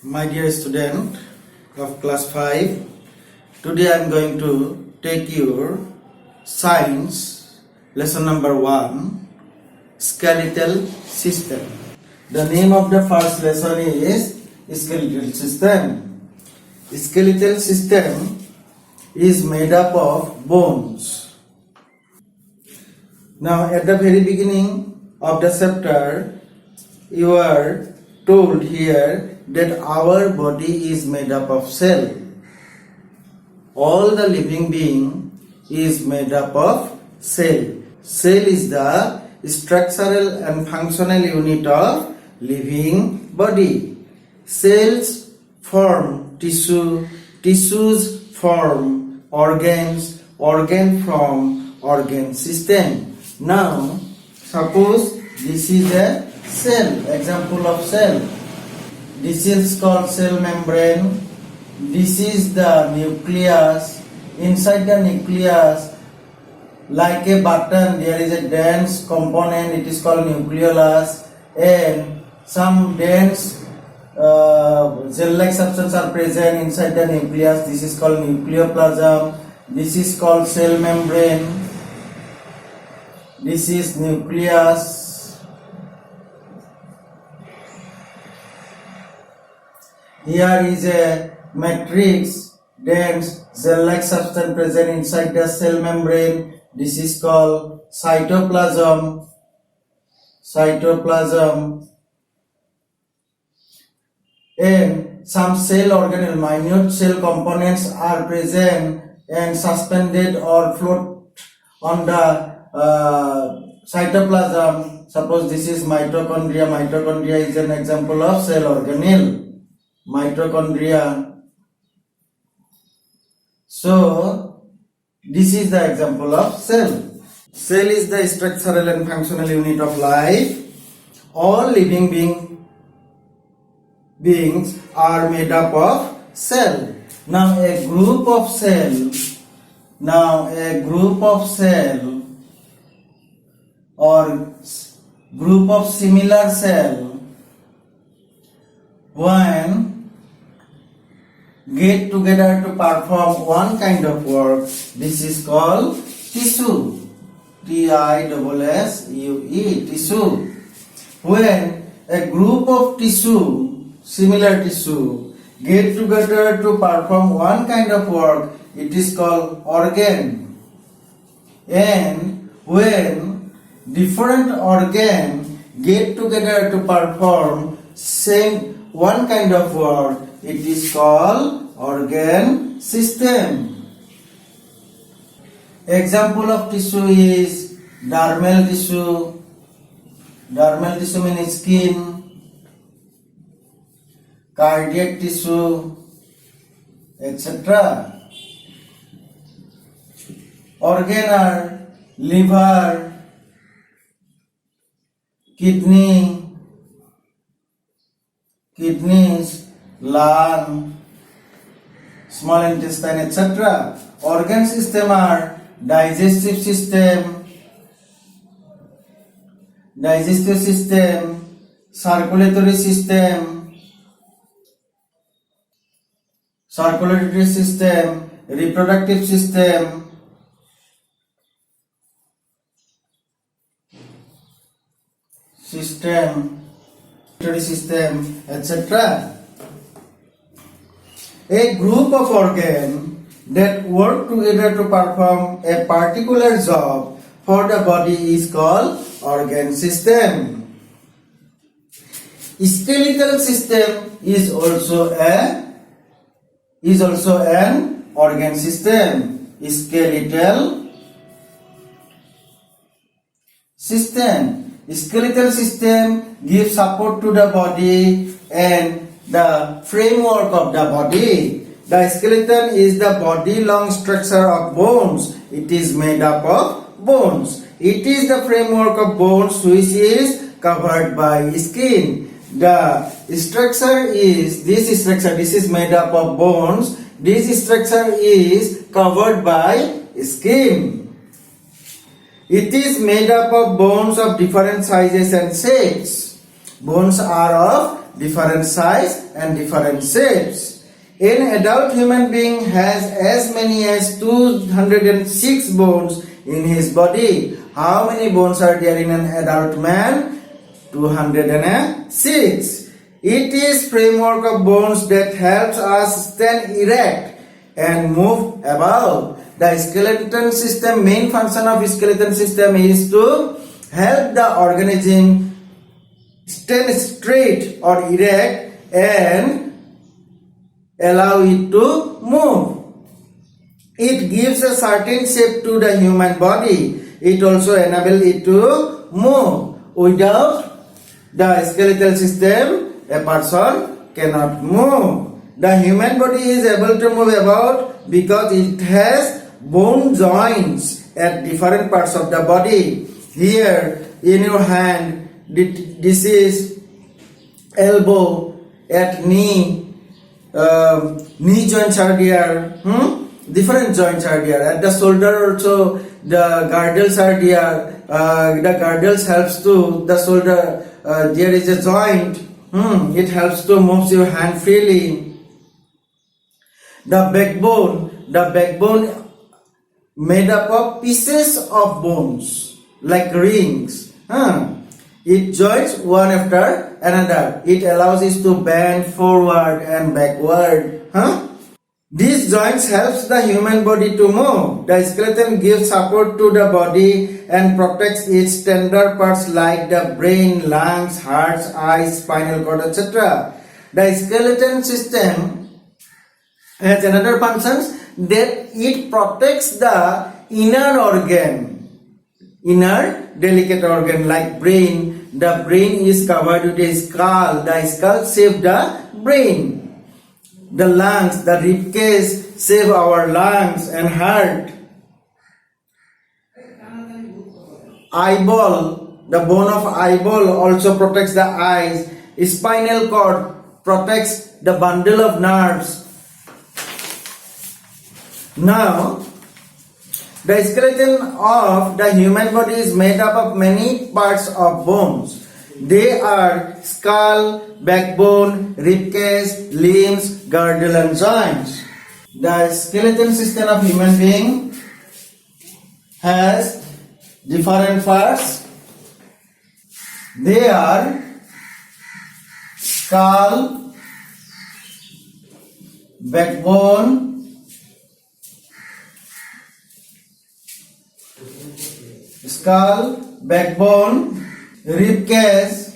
My dear student of class 5, today I am going to take your science lesson number 1, skeletal system. The name of the first lesson is skeletal system. Skeletal system is made up of bones. Now at the very beginning of the chapter, you are told here that our body is made up of cell. All the living being is made up of cell. Cell is the structural and functional unit of living body. Cells form tissue, tissues form organs, organ form organ system. Now suppose this is a cell, example of cell. This is called cell membrane. This is the nucleus. Inside the nucleus, like a button, there is a dense component, it is called nucleolus, and some dense gel-like substance are present inside the nucleus. This is called nucleoplasm. This is called cell membrane. This is nucleus. Here is a matrix, dense gel-like substance present inside the cell membrane. This is called cytoplasm. Cytoplasm. And some cell organelle, minute cell components are present and suspended or float on the cytoplasm. Suppose this is mitochondria. Mitochondria is an example of cell organelle. Mitochondria. So this is the example of cell. Cell is the structural and functional unit of life. All living beings are made up of cell. Now a group of cell or group of similar cell when get together to perform one kind of work, this is called tissue. T-I-S-S-U-E, tissue. When a group of tissue, similar tissue, get together to perform one kind of work, it is called organ. And when different organ get together to perform same one kind of work, it is called organ system. Example of tissue is dermal tissue. Dermal tissue means skin, cardiac tissue, etc. Organ are liver, kidneys, lung, small intestine, etc. Organ system are digestive system, circulatory system, reproductive system, etc. A group of organs that work together to perform a particular job for the body is called organ system. Skeletal system is also an organ system. Skeletal system gives support to the body and the framework of the body. The skeleton is the body long structure of bones. It is made up of bones. It is the framework of bones which is covered by skin. The structure is this is made up of bones. This structure is covered by skin. It is made up of bones of different sizes and shapes. Bones are of different size and different shapes. An adult human being has as many as 206 bones in his body. How many bones are there in an adult man? 206. It is framework of bones that helps us stand erect and move about. The skeletal system, main function of skeletal system is to help the organism stand straight or erect and allow it to move. It gives a certain shape to the human body. It also enables it to move. Without the skeletal system, a person cannot move. The human body is able to move about because it has bone joints at different parts of the body. Here in your hand, this is elbow, at knee, knee joints are there. Different joints are there. At the shoulder also, the girdles are there. The girdles helps to the shoulder. There is a joint. It helps to move your hand freely. The backbone made up of pieces of bones like rings. It joins one after another. It allows us to bend forward and backward. These joints helps the human body to move. The skeleton gives support to the body and protects its tender parts like the brain, lungs, heart, eyes, spinal cord, etc. The skeleton system has another functions that it protects the inner delicate organ like brain. The brain is covered with a skull. The skull saves the brain. The lungs, the ribcage save our lungs and heart. Eyeball, the bone of eyeball also protects the eyes. Spinal cord protects the bundle of nerves. Now, the skeleton of the human body is made up of many parts of bones. They are skull, backbone, ribcage, limbs, girdle and joints. The skeleton system of human being has different parts. They are skull, backbone, ribcage,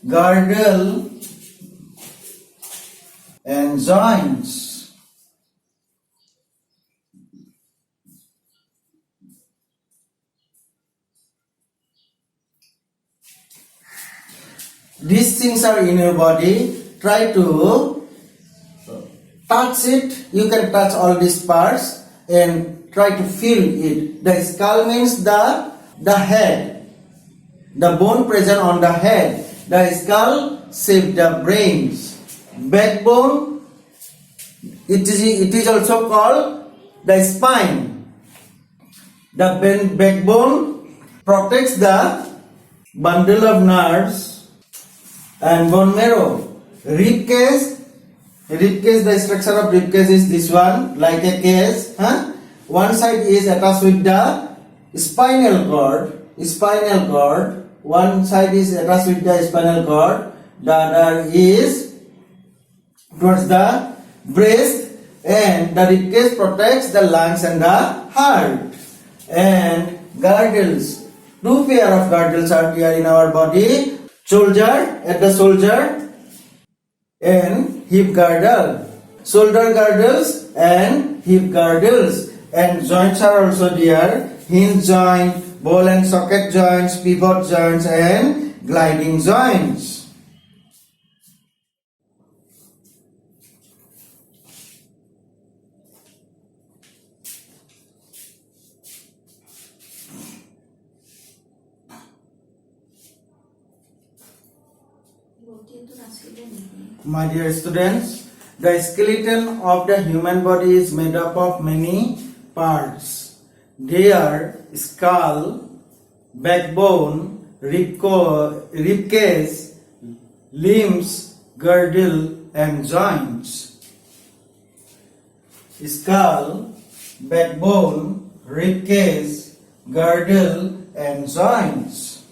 girdle and joints. These things are in your body. Try to touch it. You can touch all these parts and try to feel it. The skull means the head, the bone present on the head. The skull saves the brains. Backbone, it is also called the spine. The backbone protects the bundle of nerves and bone marrow. Ribcage, the structure of ribcage is this one, like a case. One side is attached with the spinal cord. One side is attached with the spinal cord. The other is towards the breast, and the ribcage protects the lungs and the heart. And girdles, two pair of girdles are there in our body. At the shoulder and hip girdle. Shoulder girdles and hip girdles. And joints are also there. Hinge joint, ball and socket joints, pivot joints and gliding joints. My dear students, the skeleton of the human body is made up of many parts. They are skull, backbone, ribcage, limbs, girdle and joints. Skull, backbone, ribcage, girdle and joints.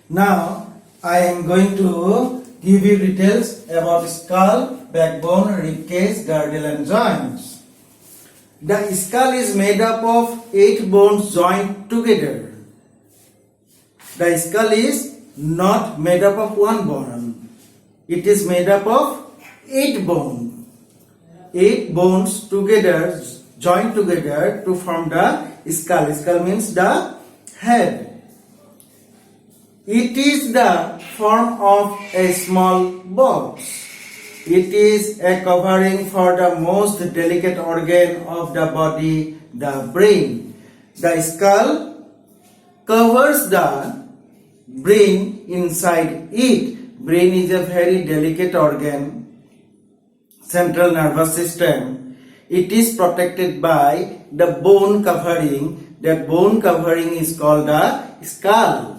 Now I am going to give you details about skull, backbone, ribcage, girdle and joints. The skull is made up of 8 bones joined together. The skull is not made up of 1 bone. It is made up of 8 bones. 8 bones together, joined together to form the skull. Skull means the head. It is the form of a small box. It is a covering for the most delicate organ of the body, the brain. The skull covers the brain inside it. Brain is a very delicate organ, central nervous system. It is protected by the bone covering. That bone covering is called the skull.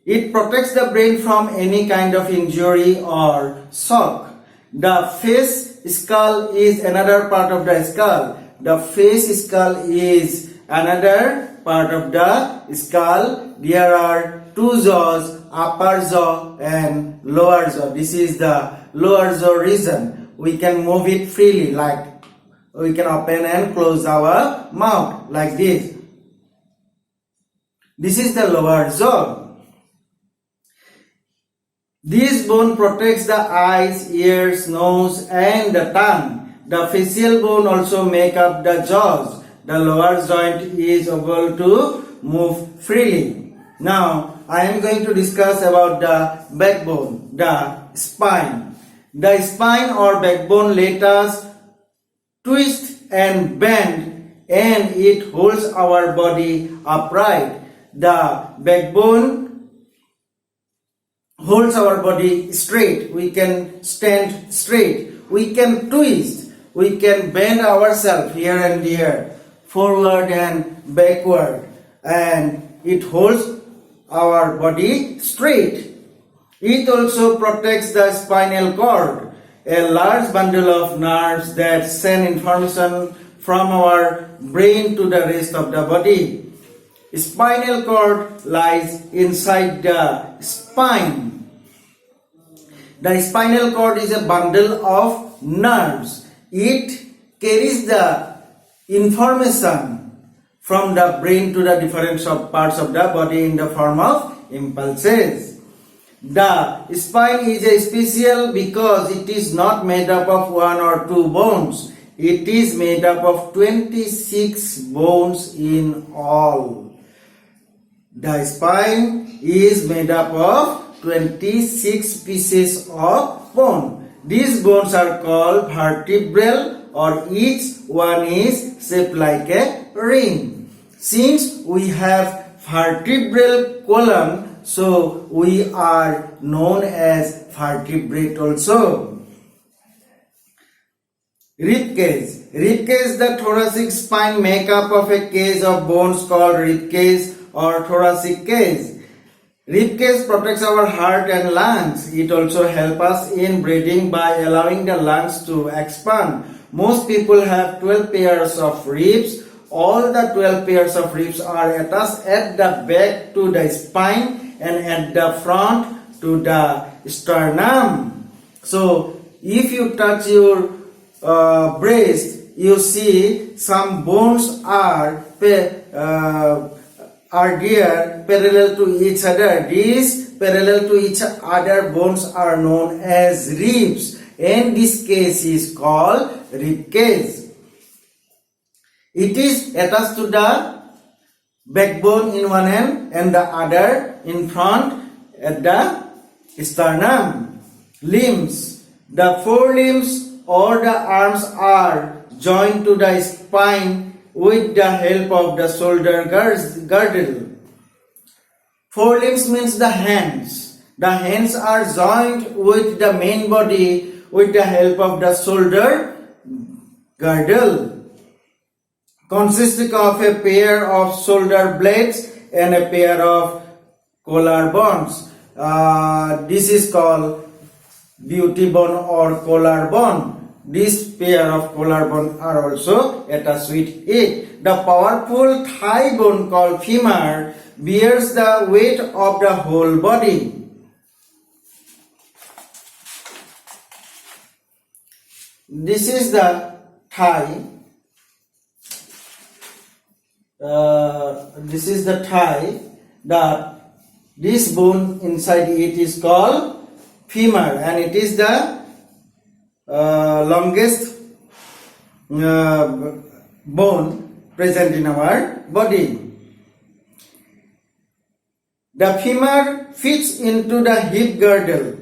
It protects the brain from any kind of injury or shock. The face skull is another part of the skull. The face skull is another part of the skull. There are 2 jaws, upper jaw and lower jaw. This is the lower jaw region. We can move it freely, like we can open and close our mouth like this. This is the lower jaw. This bone protects the eyes, ears, nose and the tongue. The facial bone also make up the jaws. The lower joint is able to move freely. Now I am going to discuss about the backbone, the spine. The spine or backbone let us twist and bend and it holds our body upright. The backbone holds our body straight. We can stand straight. We can twist. We can bend ourselves here and there, forward and backward, and it holds our body straight. It also protects the spinal cord, a large bundle of nerves that send information from our brain to the rest of the body. Spinal cord lies inside the spine. The spinal cord is a bundle of nerves. It carries the information from the brain to the different parts of the body in the form of impulses. The spine is a special because it is not made up of 1 or 2 bones. It is made up of 26 bones in all. The spine is made up of 26 pieces of bone. These bones are called vertebral, or each one is shaped like a ring. Since we have vertebral column, so we are known as vertebrate also. Ribcage. Ribcage, the thoracic spine make up of a cage of bones called ribcage or thoracic cage. Ribcage protects our heart and lungs. It also helps us in breathing by allowing the lungs to expand. Most people have 12 pairs of ribs. All the 12 pairs of ribs are attached at the back to the spine and at the front to the sternum. So if you touch your breast, you see some bones are there parallel to each other. These parallel to each other bones are known as ribs, and this case is called ribcage. It is attached to the backbone in one end and the other in front at the sternum. Limbs. The forelimbs or the arms are joined to the spine with the help of the shoulder girdle. Forelimbs means the hands. The hands are joined with the main body with the help of the shoulder girdle. consisting of a pair of shoulder blades and a pair of collarbones. This is called beauty bone or collarbone. This pair of collarbone are also attached with it. The powerful thigh bone called femur bears the weight of the whole body. This is the thigh. This is the thigh. This bone inside it is called femur, and it is the longest bone present in our body. The femur fits into the hip girdle.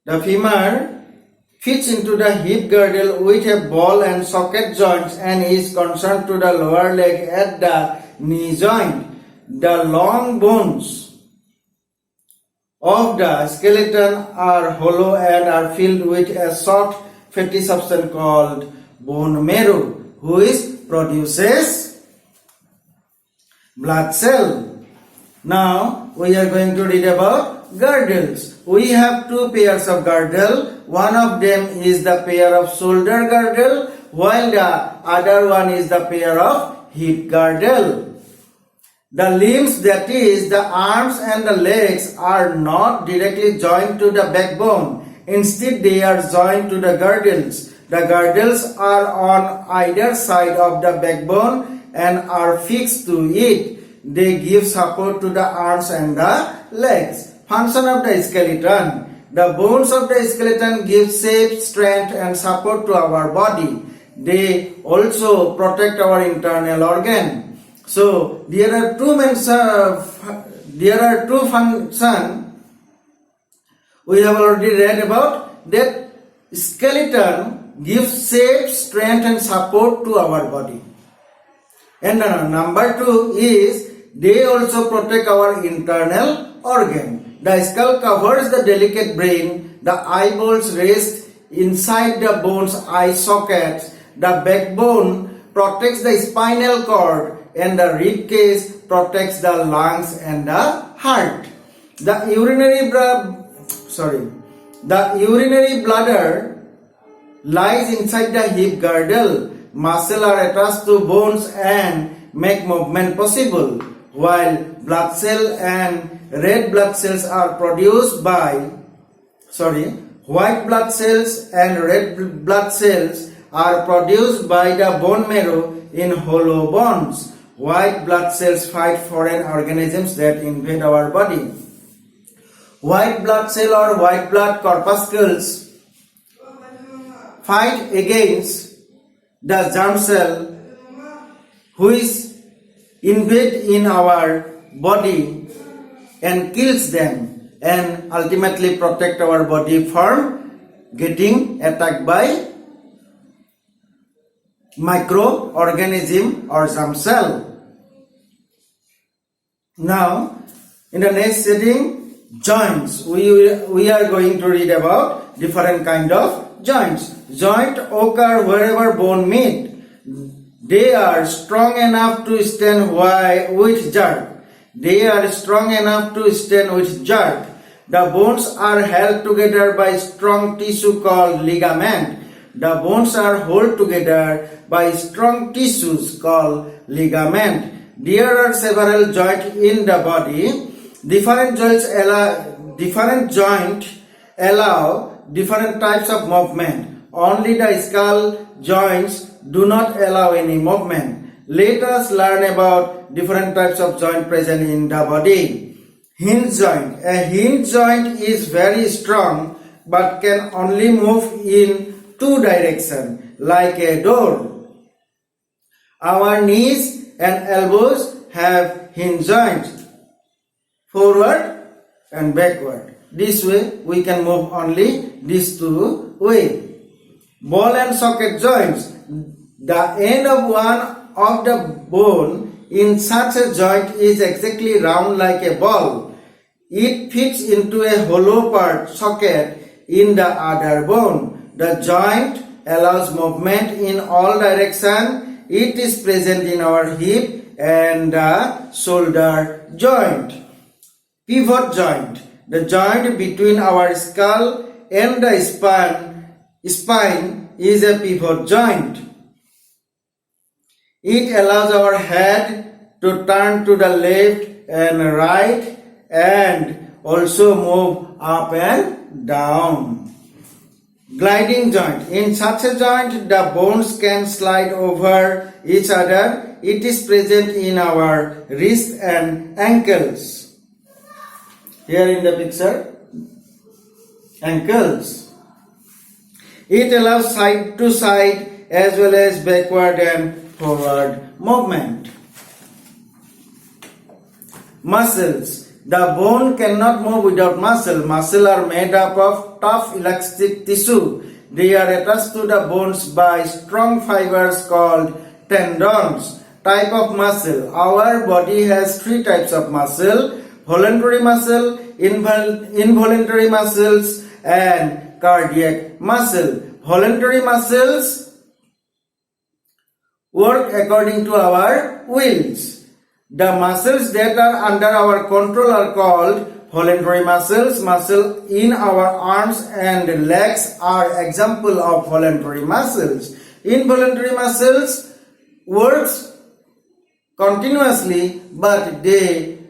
The femur fits into the hip girdle with a ball and socket joints and is concerned to the lower leg at the knee joint. The long bones of the skeleton are hollow and are filled with a soft fatty substance called bone marrow, which produces blood cell. Now we are going to read about girdles. We have two pairs of girdle. One of them is the pair of shoulder girdle, while the other one is the pair of hip girdle. The limbs, that is, the arms and the legs, are not directly joined to the backbone. Instead, they are joined to the girdles. The girdles are on either side of the backbone and are fixed to it. They give support to the arms and the legs. Function of the skeleton. The bones of the skeleton give shape, strength, and support to our body. They also protect our internal organ. So there are two functions we have already read about. That skeleton gives shape, strength, and support to our body. And number two is they also protect our internal organ. The skull covers the delicate brain. The eyeballs rest inside the bone's eye sockets. The backbone protects the spinal cord, and the ribcage protects the lungs and the heart. The urinary bladder lies inside the hip girdle. Muscles are attached to bones and make movement possible, while blood cell and red blood cells are produced by white blood cells and red blood cells are produced by the bone marrow in hollow bones. White blood cells fight foreign organisms that invade our body. White blood cell or white blood corpuscles fight against the germ cell which invade in our body and kills them and ultimately protect our body from getting attacked by microorganism or germ cell. Now, in the next setting, joints. We are going to read about different kind of joints. Joint occur wherever bone meet. They are strong enough to stand with jerk. The bones are held together by strong tissue called ligament. The bones are held together by strong tissues called ligament. There are several joints in the body. Different joints allow different types of movement. Only the skull joints do not allow any movement. Let us learn about different types of joint present in the body. Hinge joint. A hinge joint is very strong but can only move in two directions like a door. Our knees and elbows have hinge joints, forward and backward. This way we can move only these two ways. Ball and socket joints. The end of one of the bone in such a joint is exactly round like a ball. It fits into a hollow part socket in the other bone. The joint allows movement in all directions it is present in our hip and the shoulder joint. Pivot joint, the joint between our skull and the spine is a pivot joint. It allows our head to turn to the left and right and also move up and down. Gliding joint. In such a joint, the bones can slide over each other. It is present in our wrists and ankles. Here in the picture, ankles. It allows side to side as well as backward and forward movement. Muscles. The bone cannot move without muscle. Muscles are made up of tough elastic tissue. They are attached to the bones by strong fibers called tendons. Type of muscle. Our body has three types of muscle: voluntary muscle, involuntary muscles, and cardiac muscle. Voluntary muscles work according to our wills. The muscles that are under our control are called voluntary muscles. Muscles in our arms and legs are example of voluntary muscles. Involuntary muscles works continuously, but they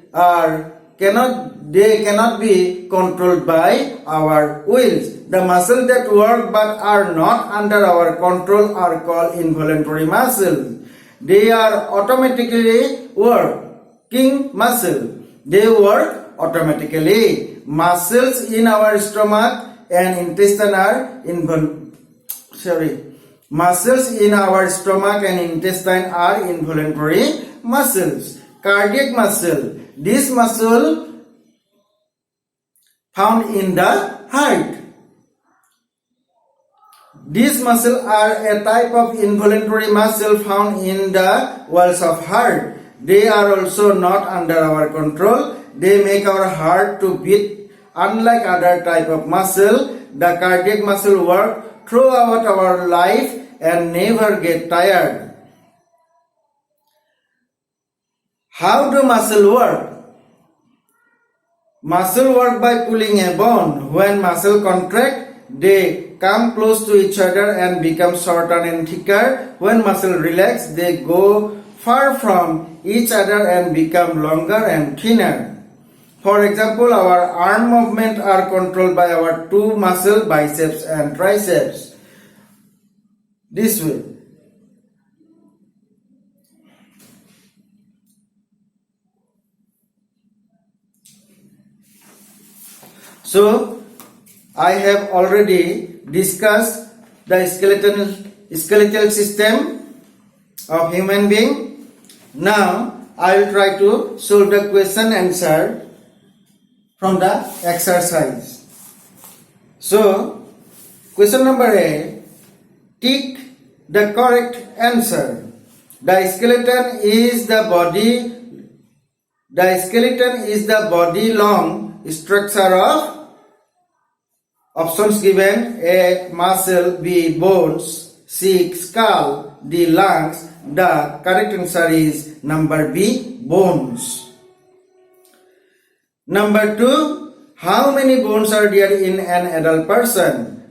cannot be controlled by our wills. The muscles that work but are not under our control are called involuntary muscles. They are automatically working muscle. They work automatically. Muscles in our stomach and intestine are Muscles in our stomach and intestine are involuntary muscles. Cardiac muscle. This muscle found in the heart. These muscles are a type of involuntary muscle found in the walls of heart. They are also not under our control. They make our heart to beat. Unlike other type of muscle, the cardiac muscle work throughout our life and never get tired. How do muscle work? Muscle work by pulling a bone. When muscle contract, they come close to each other and become shorter and thicker. When muscle relax, they go far from each other and become longer and thinner. For example, our arm movement are controlled by our two muscles, biceps and triceps. This way. So, I have already discussed the skeletal system of human being. Now, I will try to solve the question answer from the exercise. So, question number A, tick the correct answer. The skeleton is the body long structure of options given: A, muscle; B, bones; C, skull; D, lungs. The correct answer is number B, bones. Number 2, how many bones are there in an adult person?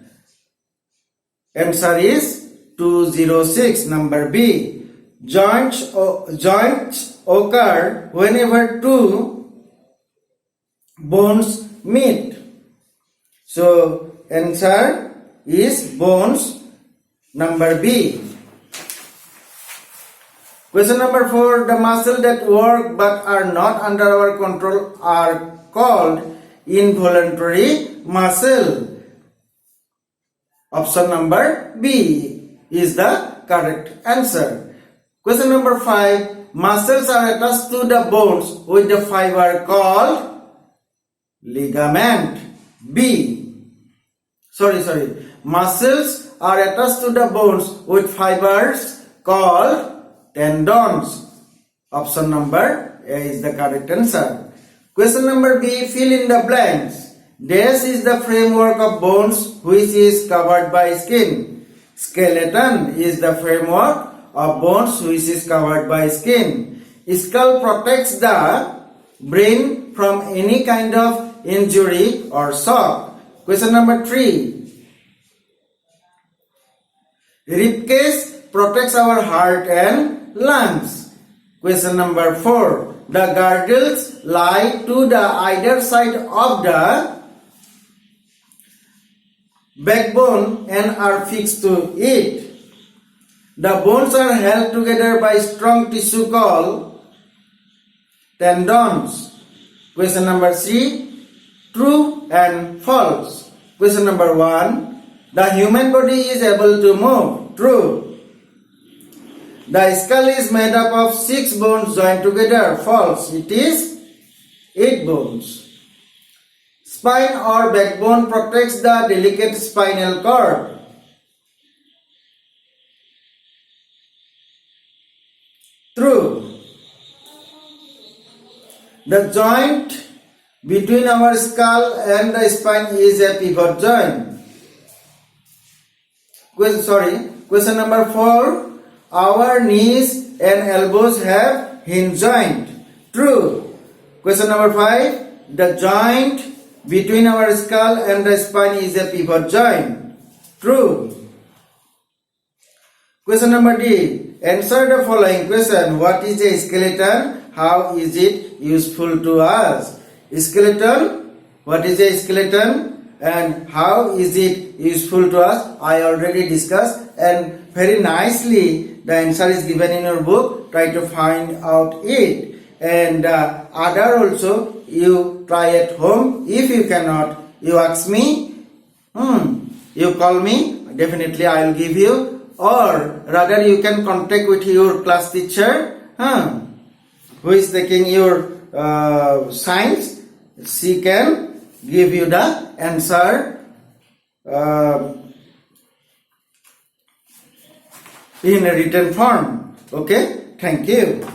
Answer is 206. Number B, joints occur whenever two bones meet. So, answer is bones, number B. Question number 4, the muscles that work but are not under our control are called involuntary muscle. Option number B is the correct answer. Question number 5, muscles are attached to the bones with the fiber called ligament. Muscles are attached to the bones with fibers called tendons. Option number A is the correct answer. Question number B, fill in the blanks. This is the framework of bones which is covered by skin. Skeleton is the framework of bones which is covered by skin. Skull protects the brain from any kind of injury or shock. Question number 3. Ribcage protects our heart and lungs. Question number 4. The girdles lie to the either side of the backbone and are fixed to it. The bones are held together by strong tissue called tendons. Question number 3. True and false. Question number 1. The human body is able to move. True. The skull is made up of 6 bones joined together. False. It is 8 bones. Spine or backbone protects the delicate spinal cord. True. The joint between our skull and the spine is a pivot joint. Question number 4. Our knees and elbows have hinge joint. True. Question number 5. The joint between our skull and the spine is a pivot joint. True. Question number D. Answer the following question. What is a skeleton? How is it useful to us? Skeleton. What is a skeleton? And how is it useful to us? I already discussed, and very nicely the answer is given in your book. Try to find out it. And other also you try at home. If you cannot, you ask me. You call me. Definitely I will give you. Or rather you can contact with your class teacher who is taking your science. She can give you the answer in a written form. Okay, thank you.